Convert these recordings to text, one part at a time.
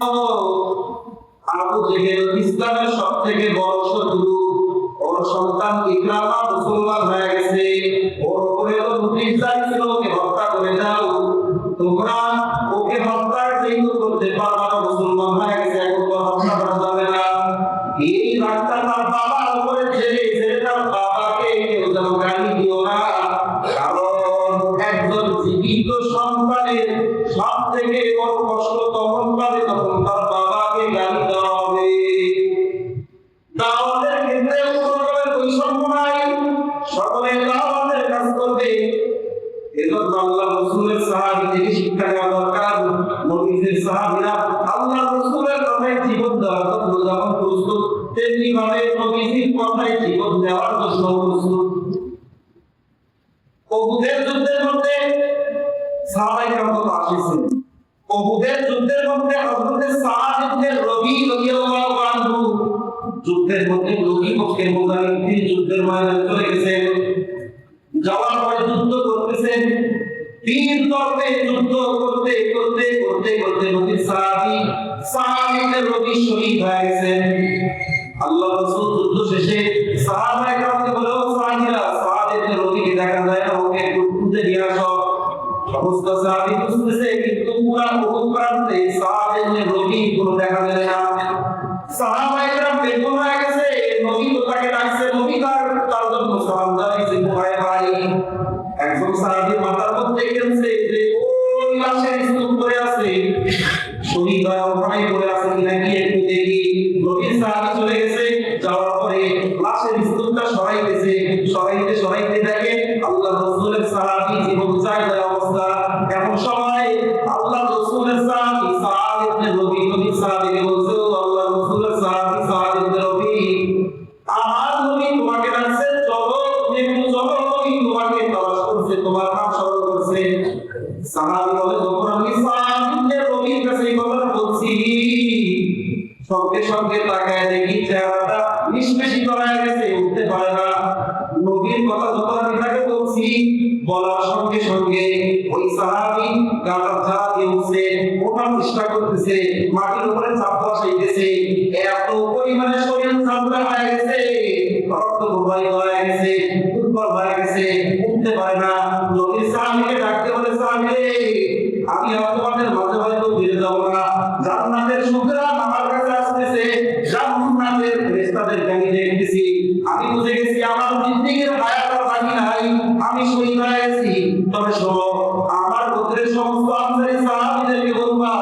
আবু জেহেল ইসলামের সবথেকে বড় শত্রু। ওর সন্তান ইকরামা মুসলমান হয়ে গেছে। ওর উপরে তো নোটিশ জারি ছিল, ওকে হত্যা করে দাও। তোমরা ওকে হত্যা যেহেতু করতে পারবা না, মুসলমান হয়ে গেছে, এখন তো হত্যা করা যাবে না। এই রাগটা তার বাবার উপরে ছেড়ে তার বাবাকে কেউ যেন গালি দিও না, কারণ একজন জীবিত সন্তানের সব থেকে বড় কষ্ট তখন পাবে তখন তার বাবাকে গালি দেওয়া হবে। দাওয়াতের ক্ষেত্রে কোনো রকমের বৈষম্য নাই, সকলে দাওয়াতের কাজ করবে। এজন্য আল্লাহ রাসূলের সাহাবী থেকে শিক্ষা নেওয়া দরকার। নবীদের সাহাবীরা আল্লাহ রাসূলের কথায় জীবন দেওয়ার জন্য যেমন প্রস্তুত, তেমনি ভাবে নবীজির কথায় জীবন দেওয়ার জন্য প্রস্তুত। উহুদের যুদ্ধের মধ্যে সাহাবায়ে কেরাম কত আসিছেন। উহুদের যুদ্ধের মধ্যে হযরত সাদ ইবনে রবি রাদিয়াল্লাহু আনহু যুদ্ধের মধ্যে নবী পক্ষের মুজাহিদিন যুদ্ধের ময়দানে চলে গেছেন। যাওয়ার পরে যুদ্ধ করতেছেন, তীর তর্কে যুদ্ধ করতে করতে করতে করতে নবীর সাহাবী সাদ ইবনে রবি শহীদ হয়ে গেছেন। আল্লাহ রাসূল যুদ্ধ শেষে সাহাবায়ে কেরামকে বলে, ও সাহাবীরা, সাদ ইবনে রবিকে দেখা যায় না, ওকে একটু খুঁজে নিয়ে আসো। সমস্ত সাহাবী খুঁজতেছে, কিন্তু পুরা উহুদ প্রান্তে সাদ ইবনে রবি কোনো দেখা যায় না। সাহাবায়ে কেরাম বেকুল হয়ে গেছে, নবী তো তাকে ডাকছে, নবী তার জন্য সালাম জানাইছে, ভাই ভাই। একজন সাহাবী মাথার মধ্যে খেলছে যে ওই লাশের স্তূপ পড়ে আছে, শহীদ হয়ে ওখানে পড়ে আছে কিনা কি একটু দেখি। নবীর সাহাবী চলে গেছে, যাওয়ার পরে লাশের স্তূপটা সরাইতেছে, সরাইতে সরাইতে দেখে আল্লাহ রাসূলের সাহাবী জীবন চাইলের অবস্থা। এমন সময় আল্লাহ রাসূলের সাহাবী সাদ ইবনে রবি নবীর সাহাবীকে বলছে, ও আল্লাহ রাসূলের সাহাবী সাদ ইবনে রবি, আমার নবী তোমাকে ডাকছে, চলো তুমি একটু চলো, নবী তোমাকে তালাশ করছে, তোমার নাম স্মরণ করছে। সাহাবী বলে, যখন আমি সাদ ইবনে রবির কাছে এই কথাটা বলছি, সঙ্গে সঙ্গে তাকায় দেখি চেহারাটা নিষ্পেষিত হয়ে গেছে, উঠতে পারে না। নবীর কথা যখন আমি তাকে বলছি, বলার সঙ্গে সঙ্গে ওই সাহাবী গাটার ঝাড় দিয়ে উঠছে, ওঠার চেষ্টা করতেছে, মাটির উপরে চাপ বসাইতেছে। এত পরিমাণে শরীর চাপড়া হয়ে গেছে, রক্ত প্রবাহিত হয়ে গেছে, দুর্বল হয়ে গেছে, উঠতে পারে না। নবীর সাহাবীকে ডাকতে বলে, সাহাবী, আমি আর তোমাদের মাঝে হয়তো ফিরে যাবো না, জান্নাতের সুখরান আমার কাছে আসতেছে, জান্নাতের ফেরেশতাদের আমি দেখতেছি, আমি বুঝে গেছি আমার জিন্দেগীর হায়াত আর বাকি নাই, আমি শহীদ হয়ে গেছি। তবে শোনো, আমার গোত্রের সমস্ত আনসারী সাহাবীদেরকে বলবা,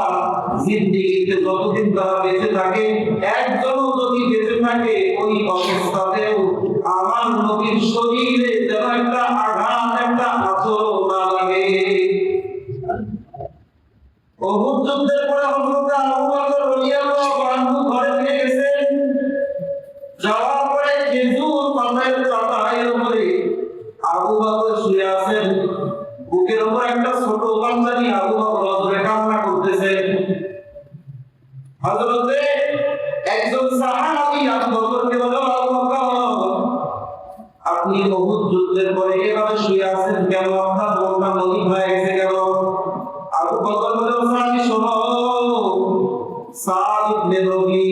জিন্দেগীতে যতদিন তারা বেঁচে থাকে, একজনও যদি বেঁচে থাকে, ওই অবস্থাতেও আমার নবীর শরীরে যেন একটা আঘাত, একটা আঁচড় না লাগে। উহুদ যুদ্ধের পরে হযরত আবু বকর রাদিয়াল্লাহু আনহু ঘরে ফিরে গেছেন। যাওয়ার পরে খেজুর পাতার চাটাইয়ের উপরে আবু বকর শুয়ে আছেন, বুকের উপর একটা ছোট বাচ্চা নিয়ে আবু বকর হযরতে কান্না করতেছেন। হযরতে একজন সাহাবী আবু বকরকে বলে, আবু বকর, আপনি উহুদ যুদ্ধের পরে এভাবে শুয়ে আছেন কেন? আপনার মনটা মলিন হয়ে গেছে কেন? আবু বকর বলে, সাহাবী শোনো, সাদ ইবনে রবি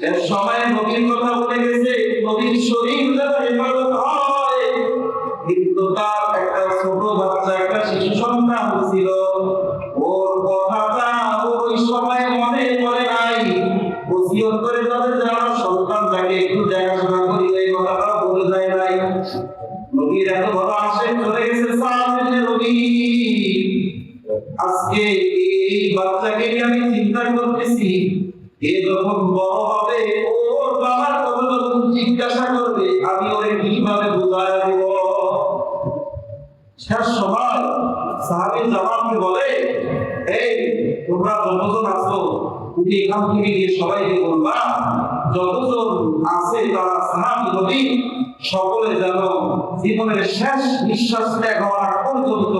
এর সময় নবীর কথা বলে গেছে, নবীর শরীর যেন হেফাজত হয়, কিন্তু তার একটা ছোট বাচ্চা, একটা শিশু সন্তান ছিল, ওর কথাটা ওই সময় মনে পড়ে নাই। ওসিয়ত করে যাবে যে আমার সন্তানটাকে একটু দেখাশোনা করি, এই কথাটা বলে যায় নাই। নবীর এত বড় আশীর্বাদ চলে গেছে সাদ ইবনে রবি। আজকে এই বাচ্চাকে নিয়ে আমি চিন্তা করতেছি, এ যখন বড় হবে, ওর বাবার কথা যখন জিজ্ঞাসা করবে, আমি ওরে কিভাবে বুঝায় দেব? শেষ সময় সাহাবী জামাতকে বলে, এই তোমরা যতজন আছো, তুমি এখান থেকে গিয়ে সবাইকে বলবা, যতজন আছে তারা সাহাবী নবী, সকলে যেন জীবনের শেষ নিঃশ্বাস ত্যাগ হওয়ার পর্যন্ত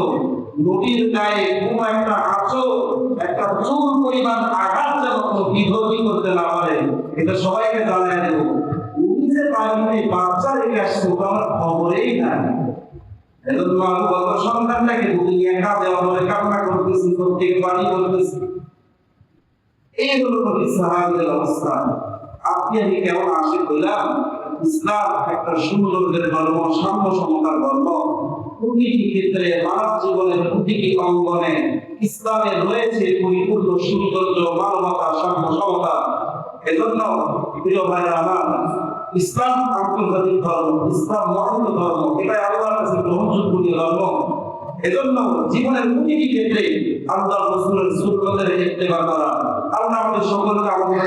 নবীর গায়ে কোনো একটা আঁচড়, একটা চুল পরিমাণ আঘাত যেন বিধি করতে না পারে, এটা সবাইকে জানিয়ে দেব। উনি যে বাড়িতে বাচ্চা রেখে আসছে, আমার খবরেই নাই। এজন্য আবু বকর সন্তানটাকে বুকে নিয়ে কাঁদে, অবলে কান্না করতেছি, প্রত্যেক বাড়ি করতেছি। এই হলো সাহাবীদের অবস্থা। আপনি আমি কেমন আশিক হইলাম? ইসলাম একটা সৌন্দর্যের ধর্ম, সাম্য সমতার ধর্ম। প্রতিটি ক্ষেত্রে মানব জীবনের প্রতিটি অঙ্গনে ইসলামের রয়েছে পরিপূর্ণ সৌন্দর্য, মানবতা, সাম্য সমতা। এজন্য প্রিয় ভাইরা আমার, ইসলাম আন্তর্জাতিক ধর্ম, ইসলাম মহান ধর্ম, এটাই আল্লাহর কাছে গ্রহণযোগ্য ধর্ম। এজন্য জীবনের প্রতিটি ক্ষেত্রে আল্লাহর রাসূলের সুন্নতের ইত্তেবা করা। আল্লাহ আমাদের সকলকে আমাদের